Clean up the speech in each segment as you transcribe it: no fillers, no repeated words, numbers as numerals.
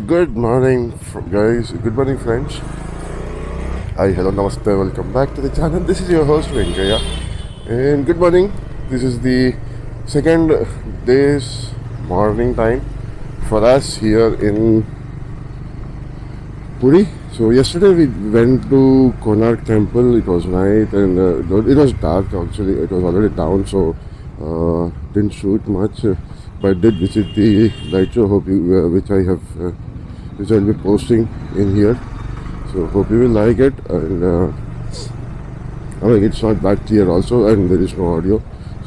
Good morning, guys. Good morning, friends. Hi, hello, namaste. Welcome back to the channel. This is your host Venkaya, and good morning. This is the second day's morning time for us here in Puri. So yesterday we went to Konark Temple. It was night and it was dark. Actually, it was already down, so didn't shoot much. But did visit the light show, which I'll be posting in here. So hope you will like it. And I mean, it's not that clear also, and there is no audio.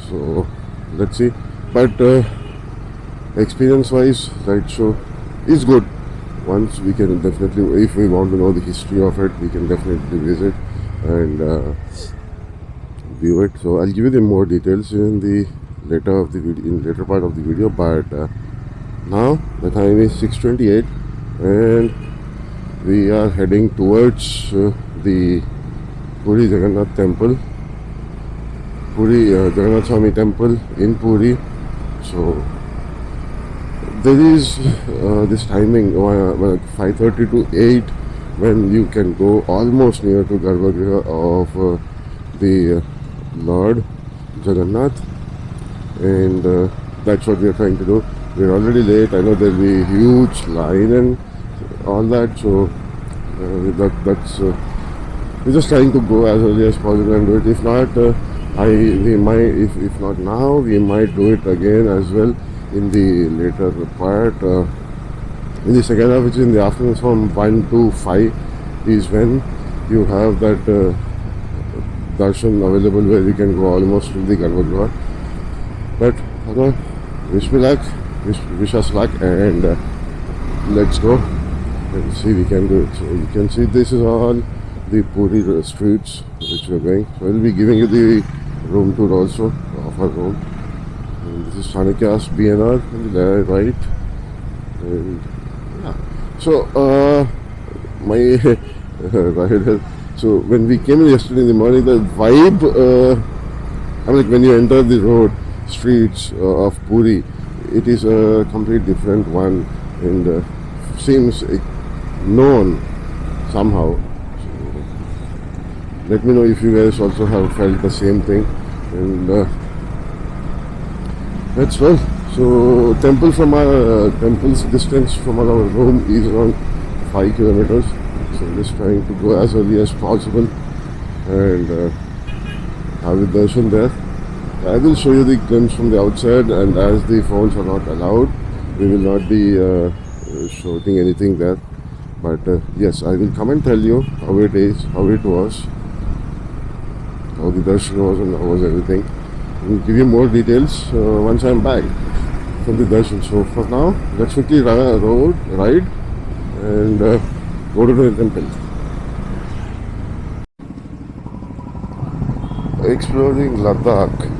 So let's see. But experience-wise, light show is good. Once we can definitely, if we want to know the history of it, we can definitely visit and view it. So I'll give you the more details in the later part of the video. But now the time is 6:28, and we are heading towards the Puri Jagannath Temple, Jagannath Swami Temple in Puri. So there is this timing, 5:30 to 8, when you can go almost near to Garbhagriha of the Lord Jagannath, and that's what we are trying to do. We're already late. I know there will be a huge line and all that, so that's we're just trying to go as early as possible and do it. If not, we might, if not now, we might do it again as well in the later part. In the second half, which is in the afternoon from 1 to 5, is when you have that darshan available where you can go almost to the Garbhagriha. But wish me luck, wish us luck, and let's go and see we can do it. So you can see this is all the Puri streets which we're going. So I'll be giving you the room tour also of our room. And this is Chanakya's BNR on the right. And yeah. So my rider. So when we came in yesterday in the morning, the vibe, I mean, like when you enter the road, streets of Puri, it is a completely different one, and seems known somehow. So let me know if you guys also have felt the same thing, and that's well. So temple's distance from our room is around 5 kilometers. So I'm just trying to go as early as possible and have the darshan there. I will show you the glimpse from the outside, and as the phones are not allowed, we will not be shooting anything there. But yes, I will come and tell you how it is, how it was, how the darshan was, and how was everything. I will give you more details once I am back from the darshan. So for now, let's quickly ride and go to the temple. Exploring Ladakh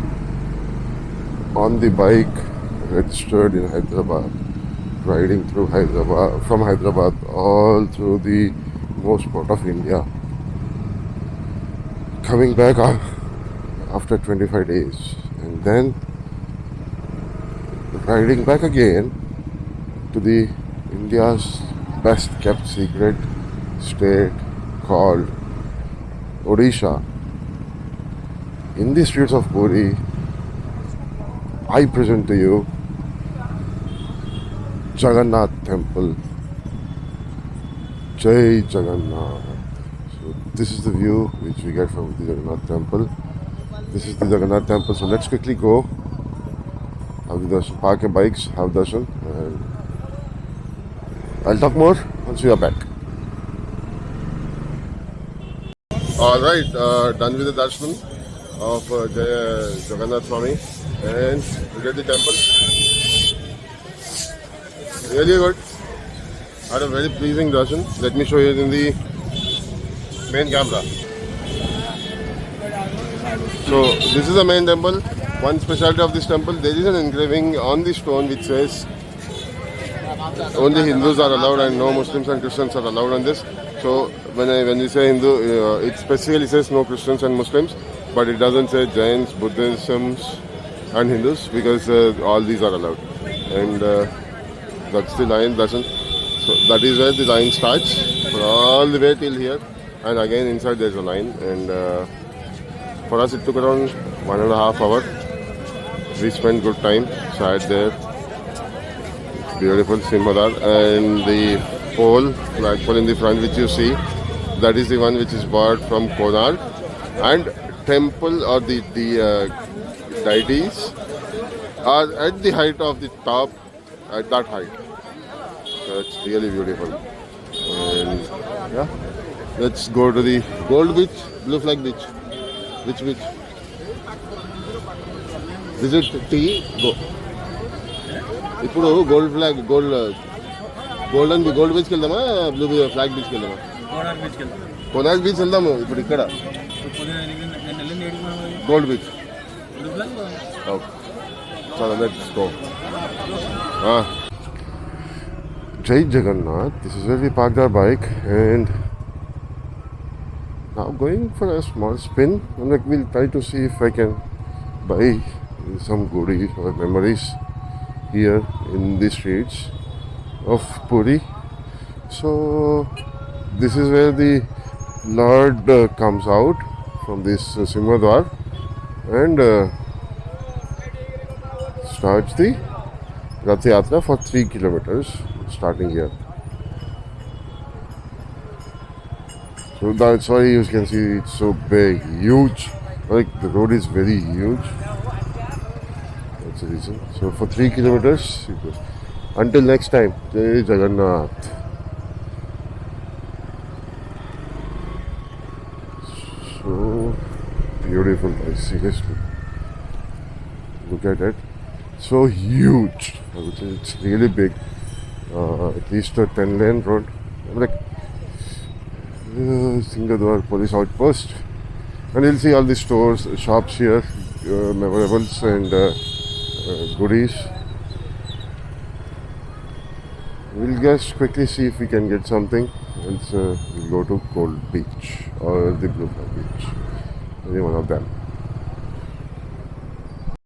on the bike, registered in Hyderabad, riding through Hyderabad, from Hyderabad all through the most part of India, coming back after 25 days, and then riding back again to the India's best kept secret state called Odisha. In the streets of Puri, I present to you Jagannath Temple. Jai Jagannath. So this is the view which we get from the Jagannath Temple. This is the Jagannath Temple. So let's quickly go. Have the darshan, park your bikes, have darshan, and I'll talk more once we are back. Alright, done with the darshan of Jagannath Swami, and we get the temple. Really good. Had a very pleasing darshan. Let me show you in the main camera. So this is the main temple. One specialty of this temple, there is an engraving on the stone which says only Hindus are allowed and no Muslims and Christians are allowed on this. So when we say Hindu, it specifically says no Christians and Muslims, but it doesn't say Jains, Buddhisms and Hindus, because all these are allowed. And that's the lion darshan. So that is where the line starts for all the way till here, and again inside there's a line. And for us it took around 1.5 hours. We spent good time, sat there. Beautiful Simbadar, and the pole, flagpole in the front which you see, that is the one which is bought from Konark, and temple or the deities are at the height of the top, at that height. That's really beautiful. And yeah, let's go to the Gold Beach, Blue Flag Beach. Which beach? Visit T. Go. ఇప్పుడు gold flag golden బీచ్కి వెళ్దామా blue flag బీచ్కి వెళ్దామా Konark beach వెళ్దాము ఇప్పుడు ఇక్కడ gold beach okay చాలా let's go Jai Jagannath. This is where we parked our bike and now going for a small spin. And like we'll try to see if I can buy some goodies or memories here in the streets of Puri. So this is where the Lord comes out from this Simhadwar and starts the Rath Yatra for 3 kilometers starting here. So that's why you can see it's so big, huge. Like the road is very huge. That's the reason. So for 3 kilometers, it goes. Until next time, Jai Jagannath. So beautiful, seriously. Look at it. So huge. I would say it's really big. At least a 10-lane road. Like Singadwar police outpost. And you'll see all the stores, shops here, memorables and goodies. We'll just quickly see if we can get something. Else we'll go to Gold Beach or the Blue Flag Beach. Any one of them.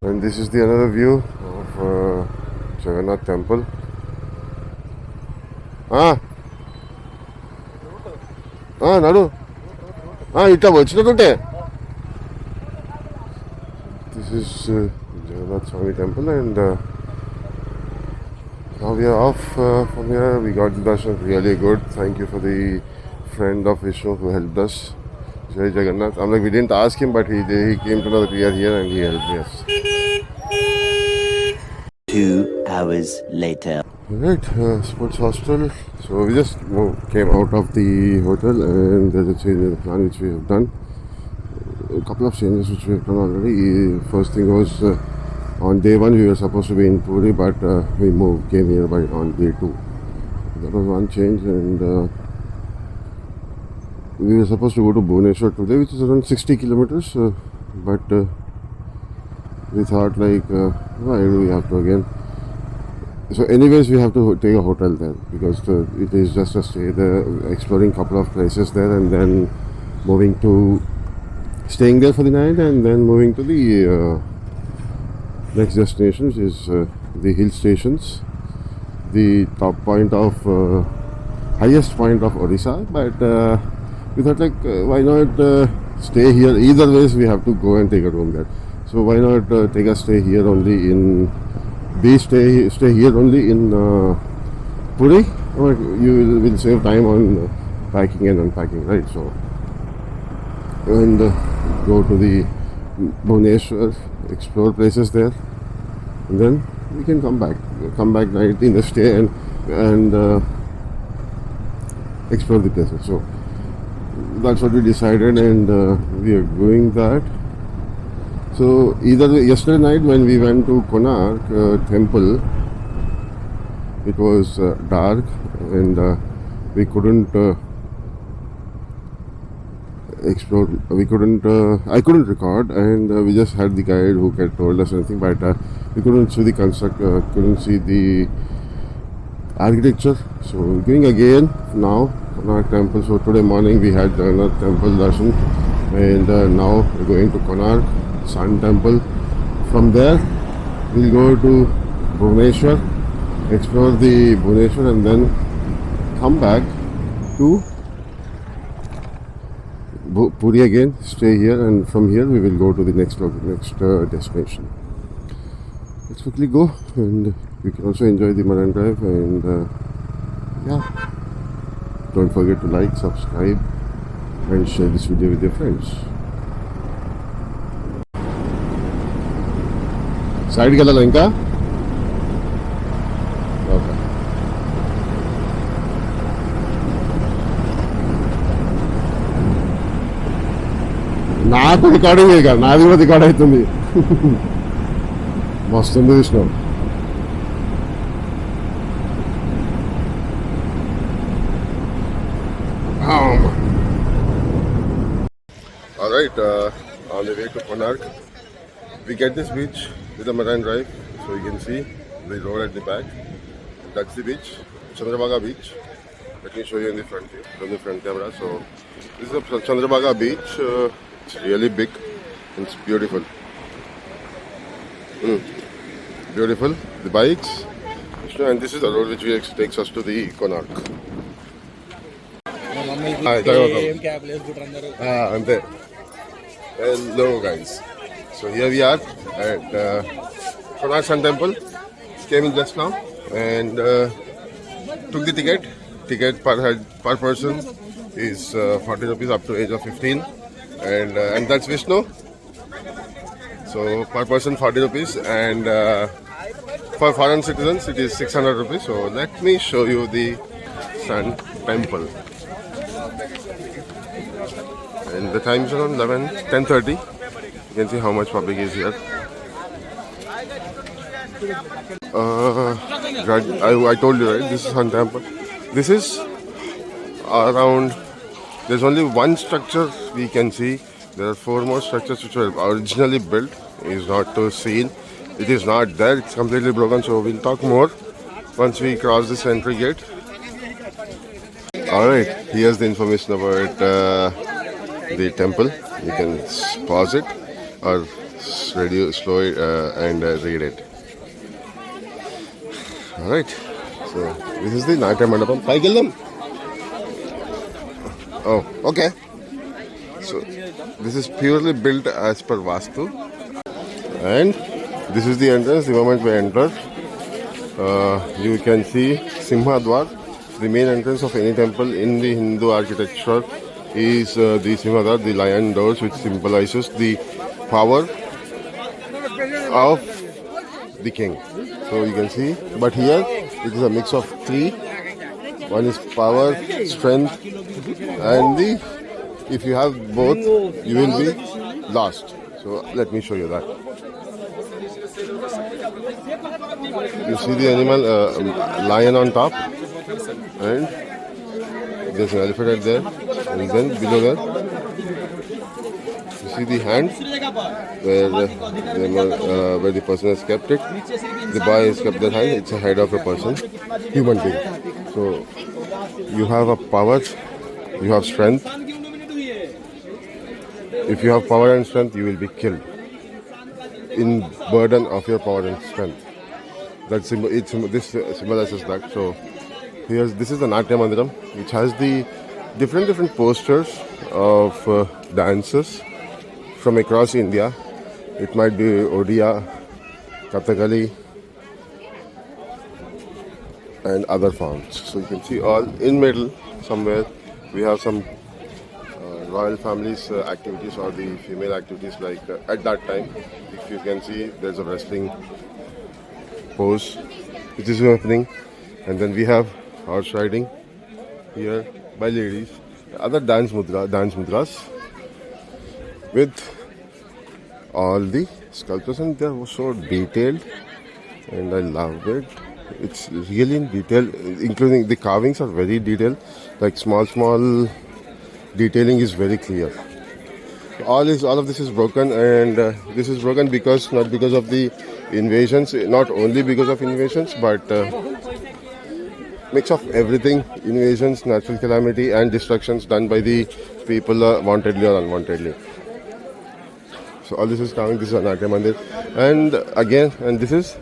And this is the another view of Jagannath Temple. నడు ఇట్లా వచ్చినట్టుంటే this is Jagannath Swamy temple and now we are off from here. We got the darshan really good. Thank you for the friend of Vishnu who helped us. Jai Jagannath. I'm like, we didn't ask him, but he came to know that we are here and he helped us. 2 hours later. Right, sports hostel. So we just came out of the hotel and there's a change in the plan which we have done. A couple of changes which we have done already. First thing was on day 1 we were supposed to be in Puri, but we came here on day 2. That was one change, and we were supposed to go to Bhubaneswar today, which is around 60 kilometers. But we thought like, why do we have to again? So anyways, we have to take a hotel there because it is just a stay there, exploring a couple of places there and then staying there for the night and then moving to the next destination, which is the hill stations, the top point of, highest point of Odisha. But we thought like, why not stay here? Either ways, we have to go and take a room there. So why not take a stay here only in stay here only in Puri, or you will save time on packing and unpacking, right? So and go to the Bhubaneswar, explore places there, and then we can come back night in the stay and explore the places. So that's what we decided, and we are doing that. So either yesterday night when we went to Konark temple, it was dark and we couldn't explore. I couldn't record, and we just had the guide who had told us anything, but we couldn't see the couldn't see the architecture. So we're going again now Konark temple. So today morning we had Jagannath temple darshan, and now we're going to Konark Sun Temple. From there we'll go to Bhubaneswar, explore the Bhubaneswar, and then come back to Puri again, stay here, and from here we will go to the next destination. Let's quickly go, and we can also enjoy the Marine Drive. And yeah, don't forget to like, subscribe, and share this video with your friends. Side ke ఇంకా okay నాకు recording కాదు, నాది కూడా record అవుతుంది. మస్తుంది Vishnu. Alright, on the way to Konark, we get this beach with a Marine Drive, so you can see the road at the back. That's the beach, Chandrabhaga Beach. Let me show you in the front here, from the front camera. So this is a Chandrabhaga Beach. It's really big. It's beautiful. Beautiful. The bikes, and this is the road which takes us to the Konark. Ante. Hello guys. So here we are at Konark Sun Temple. Came in just now and took the ticket. Ticket per person is 40 rupees up to age of 15, and that's Vishnu. So per person 40 rupees, and for foreign citizens it is 600 rupees. So let me show you the Sun Temple. And the time is around 10:30. You can see how much public is here. I told you, right? This is Sun Temple. This is around. There's only one structure we can see. There are 4 more structures which were originally built. It is not seen. It is not there. It's completely broken. So we'll talk more once we cross this entry gate. All right. Here's the information about the temple. You can pause it or slow it and read it. All right. So this is the Natya Mandapam. Oh, okay. So this is purely built as per Vastu, and this is the entrance. The moment we enter, you can see Simha Dwar. The main entrance of any temple in the Hindu architecture is the Simha Dwar, the lion doors, which symbolizes the power of the king. So you can see, but here it is a mix of 3. One is power, strength, and if you have both, you will be lost. So let me show you that. You see the animal, lion on top, and there's an elephant right there, and then below there, you see the hand where the person has kept it. The boy has kept that hand. It's a head of a person, human being. So you have a power, you have strength. If you have power and strength, you will be killed in burden of your power and strength. This symbolizes that. So this is the Natya Mandiram, which has the different posters of dances from across India. It might be Odia, Kathakali, and other forms. So you can see all in middle somewhere we have some royal families activities or the female activities, like at that time, if you can see, there's a wrestling pose which is happening, and then we have horse riding here by ladies, other dance mudras with all the sculptures, and they are so detailed, and I love it. It's really in detail, including the carvings are very detailed, like small detailing is very clear. All of this is broken, and this is broken not because of the invasions, not only because of invasions, but mix of everything: invasions, natural calamity, and destructions done by the people wantedly or unwantedly. So all this is coming. This is Natya Mandir, and this is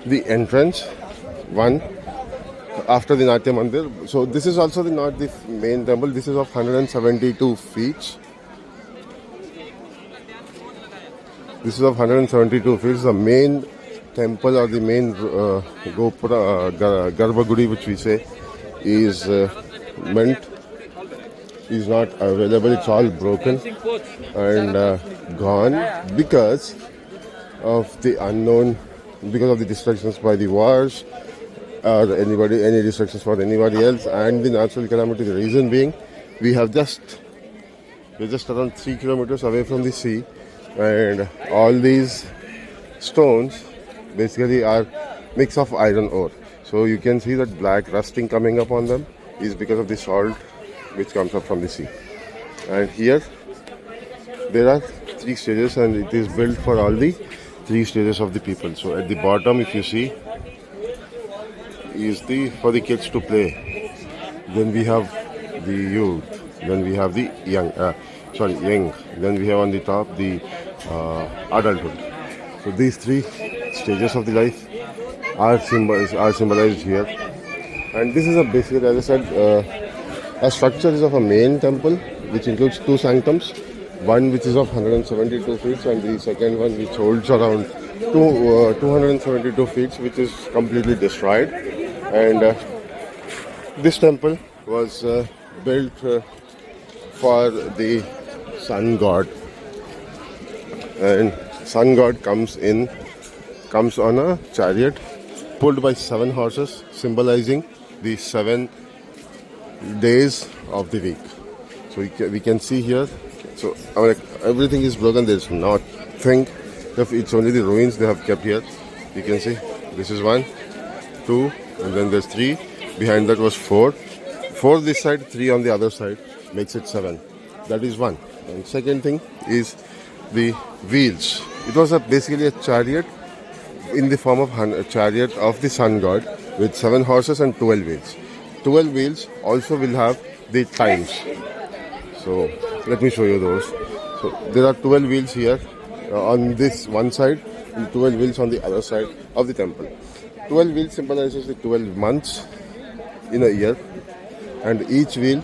the entrance. One, after the Natya Mandir. So this is also not the main temple. This is of 172 feet. This is of 172 feet. The main temple or the main Gopura, Garbhagudi, which we say, is is not available. It's all broken and gone because of the unknown, because of the destructions by the wars or any destructions for anybody else, and the natural calamity. The reason being, we're just around 3 kilometers away from the sea, and all these stones basically are mix of iron ore. So you can see that black rusting coming up on them is because of the salt which comes up from the sea. And here there are 3 stages, and it is built for all the 3 stages of the people. So at the bottom, if you see, is for the kids to play. Then we have the youth. Then we have the young. Then we have on the top the adulthood. So these 3 stages of the life are symbolized here. And this is basically, as I said, a structure is of a main temple which includes 2 sanctums. One which is of 172 feet, and the second one which holds around 272 feet, which is completely destroyed. And this temple was built for the sun god, and sun god comes on a chariot pulled by 7 horses, symbolizing the 7 days of the week. So we can see here. So everything is broken. There's nothing. It's only the ruins they have kept here. You can see this is 1, 2, and then there's 3. Behind that was 4. 4 this side, 3 on the other side, makes it 7. That is 1. And second thing is the wheels. It was basically a chariot in the form of a chariot of the sun god with 7 horses and 12 wheels. 12 wheels also will have the times. So let me show you those. So there are 12 wheels here on this one side and 12 wheels on the other side of the temple. 12 wheels symbolizes the 12 months in a year, and each wheel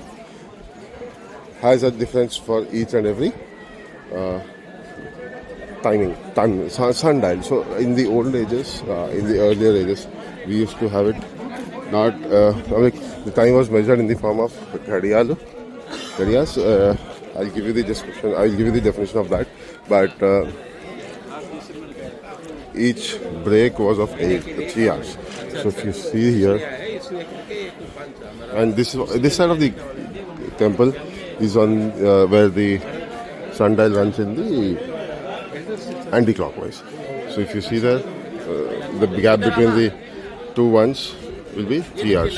has a difference for each and every sundial. So in the old ages, in the earlier ages, we used to have it not, the time was measured in the form of ghadiyas. I'll give you the description. I'll give you the definition of that. But each break was of 3 hours. So if you see here, and this side of the temple is on where the sundial runs in the anti-clockwise. So if you see there, the gap between the 2 ones will be 3 hours.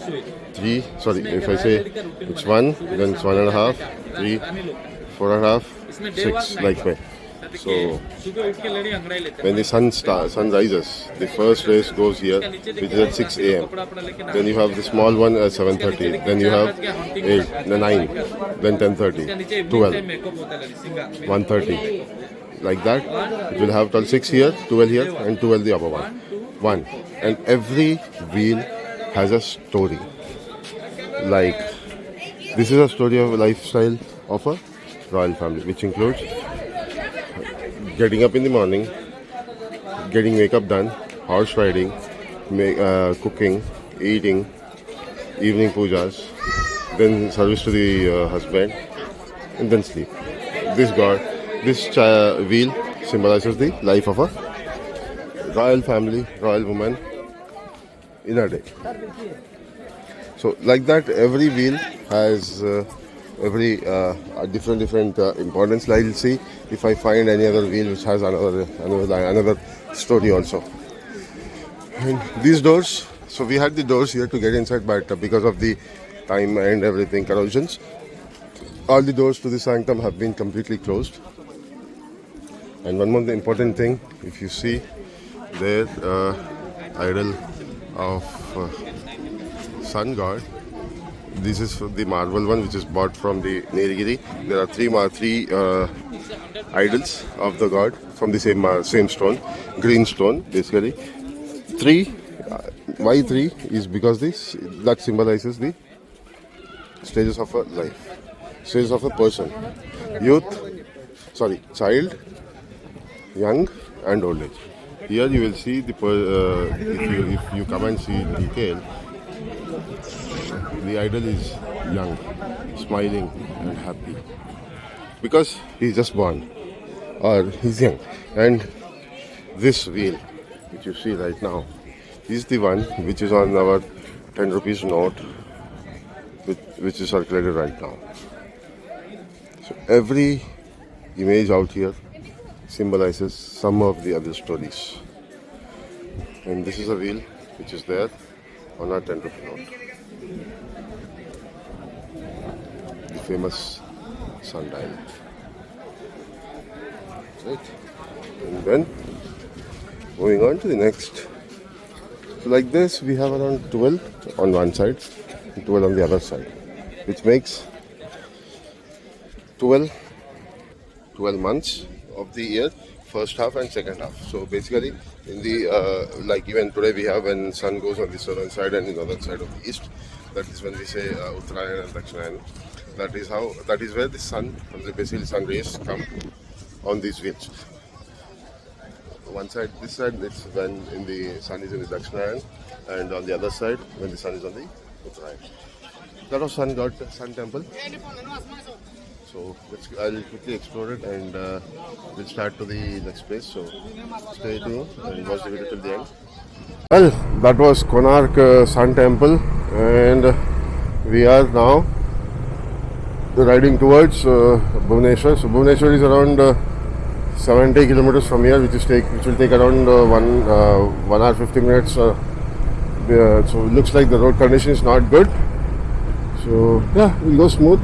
If I say it's 1, then it's 1.5, 3, 4.5, 6, like way. So when the sun rises, the first race goes here, which is at 6 a.m. Then you have the small one at 7:30. Then you have 8, 9, then 10:30, 12, 1:30. Like that, it will have till 6 here, 12 here, and 12 the upper one. And every wheel has a story. Like, this is a story of a lifestyle of a royal family, which includes getting up in the morning, getting makeup done, horse riding, cooking, eating, evening pujas, then service to the husband, and then sleep. This wheel symbolizes the life of a royal family, royal woman in a day. So like that, every wheel has different importance. Like, you'll see if I find any other wheel which has another story also. And these doors, so we had the doors here to get inside, but because of the time and everything, corrosions, all the doors to the sanctum have been completely closed. And one more important thing, if you see there, idol of sun god. This is the marble one, which is bought from the Nilgiri. There are three idols of the god from the same stone, green stone basically. 3 Why three is because this that symbolizes the stages of a life, stages of a person, youth, child, young, and old age. Here you will see if you come and see in detail, the idol is young, smiling, and happy because he's just born or he's young. And this wheel, which you see right now, is the one which is on our 10 rupees note, which is circulated right now. So every image out here symbolizes some of the other stories. And this is a wheel which is there on our 10 rupee note. The famous sundial. Right. And then moving on to the next. So like this we have around 12 on one side and 12 on the other side, which makes 12 months of the year, first half and second half. So basically in the like even today we have when sun goes on the southern side and in the other side of the east, that is when we say Uttarayan and Dakshinayan. That is where the sun, basically sun rays come on these wheels. One side, this side, it's when in the sun is in the Dakshinayan, and on the other side when the sun is on the Uttarayan. That was Sun God, Sun Temple. So I'll quickly explore it and we'll start to the next place. So stay tuned and watch the video till the end. Well, that was Konark Sun Temple, and we are now riding towards Bhubaneswar. So Bhubaneswar is around 70 kilometers from here, which will take around 1 hour 50 minutes. So it looks like the road condition is not good. So yeah, we'll go smooth.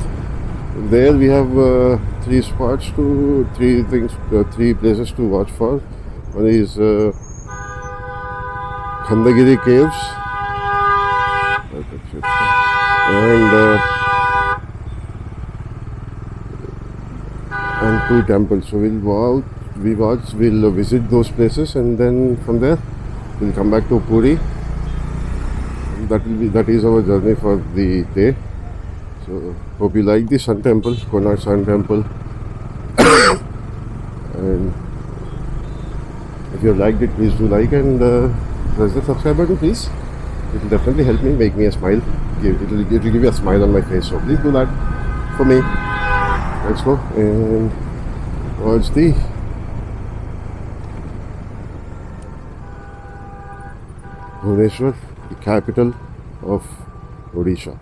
There we have three places to watch for. One is Khandagiri Caves and two temples. So we'll visit those places, and then from there we'll come back to Puri. That is our journey for the day. So hope you like the Sun Temple, Konark Sun Temple. And if you liked it, please do like and press the subscribe button, please. It will definitely help me, make me a smile. It will give you a smile on my face. So please do that for me. Let's go and watch the Bhubaneswar, the capital of Odisha.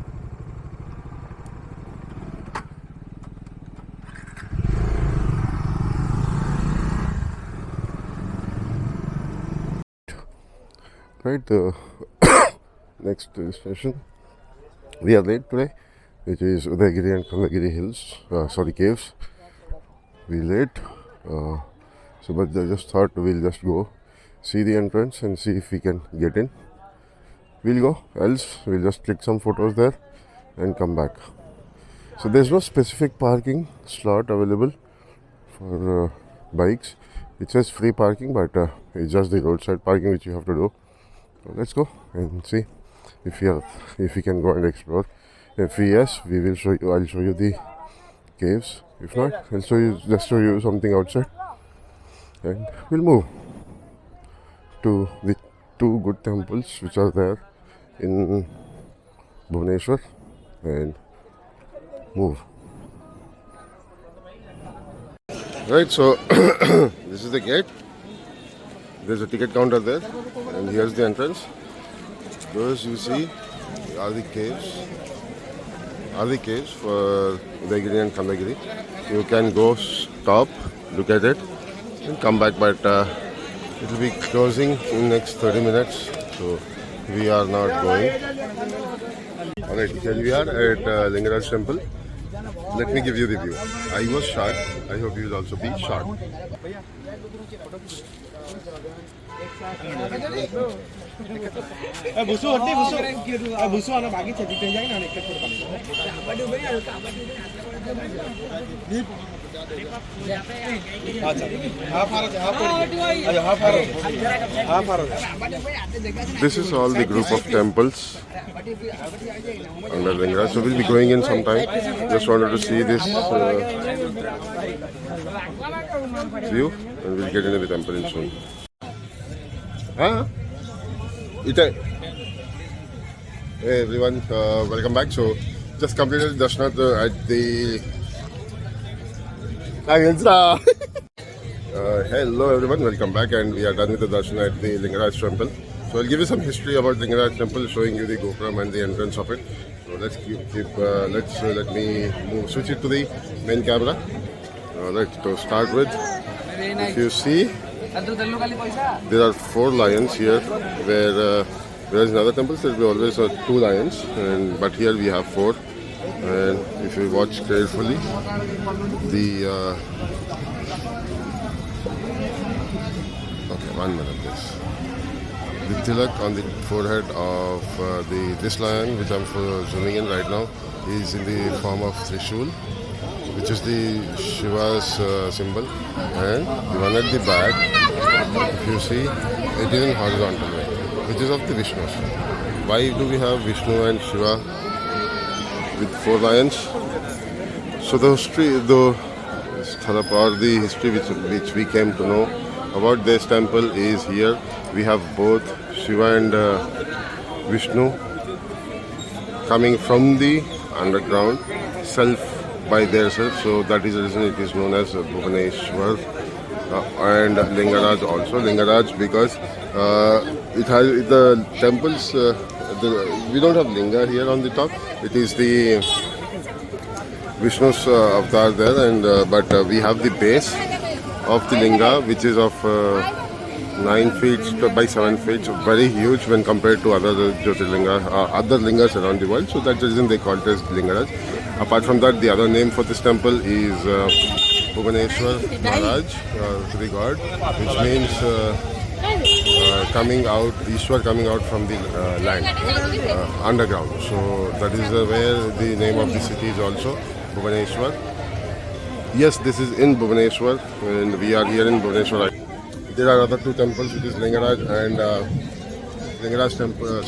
Right, the next station. We are late today, which is Udayagiri and Khandagiri caves. We late, but I just thought we'll just go see the entrance and see if we can get in. We'll go, else we'll just click some photos there and come back. So there's no specific parking slot available for bikes. It says free parking, but it's just the roadside parking which you have to do. So let's go and see if we can go and explore. If yes, we will show you. I'll show you the caves. If not, I'll show you something outside, and we'll move to the two good temples which are there in Bhubaneswar and move. Right, so this is the gate. There's a ticket counter there, and here's the entrance. Those you see are the caves. For Udayagiri and Khandagiri. You can go stop, look at it, and come back. But it will be closing in next 30 minutes, so we are not going. Alright, here we are at Lingaraj Temple. Let me give you the view. I was shot. I hope you will also be shot. बुसू हट्टी बुसू बुसू आना बाकी छती ते जाई ना एक अच्छा half half This is all the group of temples under Lingaraj. So we'll be going in sometime. Just wanted to see this view, and we'll get into the temple in soon. Huh? Hey everyone, welcome back. So just completed Darshana at the hello everyone, welcome back, and we are done with the darshan at the Lingaraj temple. So I'll give you some history about Lingaraj temple, showing you the Gopuram and the entrance of it. So let's let me switch it to the main camera. Let's start with, if you see, there are 4 lions here, whereas in other temples there will be always 2 lions, but here we have 4. And if you watch carefully, the okay, 1 minute, please. The tilak on the forehead of this lion, which I'm zooming in right now, is in the form of Trishul, which is the Shiva's symbol, and the one at the back, if you see, it is in horizontal way, which is of the Vishnu. Why do we have Vishnu and Shiva with 4 lions? So the history, the history which we came to know about this temple is here. We have both Shiva and Vishnu coming from the underground by their self. So that is the reason it is known as Bhubaneswar and Lingaraj also. Lingaraj because it has the temples. We don't have linga here on the top. It is the Vishnu's avatar there, and but we have the base of the linga, which is of 9 feet by 7 feet, so very huge when compared to other other lingas around the world. So that's the reason they call it as Lingaraj. Apart from that, the other name for this temple is Bhubaneswar Maharaj, to the god, which means coming out, Ishwar coming out from the land, underground. So that is where the name of the city is also, Bhubaneswar. Yes, this is in Bhubaneswar, and we are here in Bhubaneswar. There are other 2 temples, which is Lingaraj and Lingaraj temple,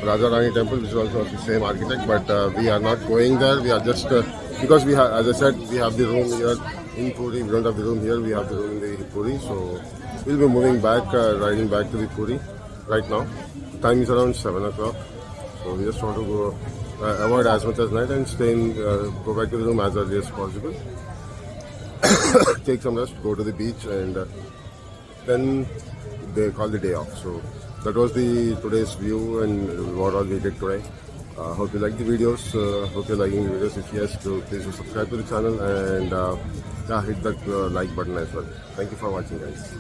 Raja Rani temple, which is also of the same architect, but we are not going there. We are just, because we have, as I said, we have the room here in Puri. We don't have the room here, we have the room in the Puri. So we'll be moving back, riding back to the Puri right now. The time is around 7 o'clock. So we just want to go, avoid as much as night and go back to the room as early as possible. Take some rest, go to the beach, and then they call the day off. So that was today's view and what all we did today. Hope you like the videos. Hope you're liking the videos. If yes, please do subscribe to the channel and hit that like button as well. Thank you for watching, guys.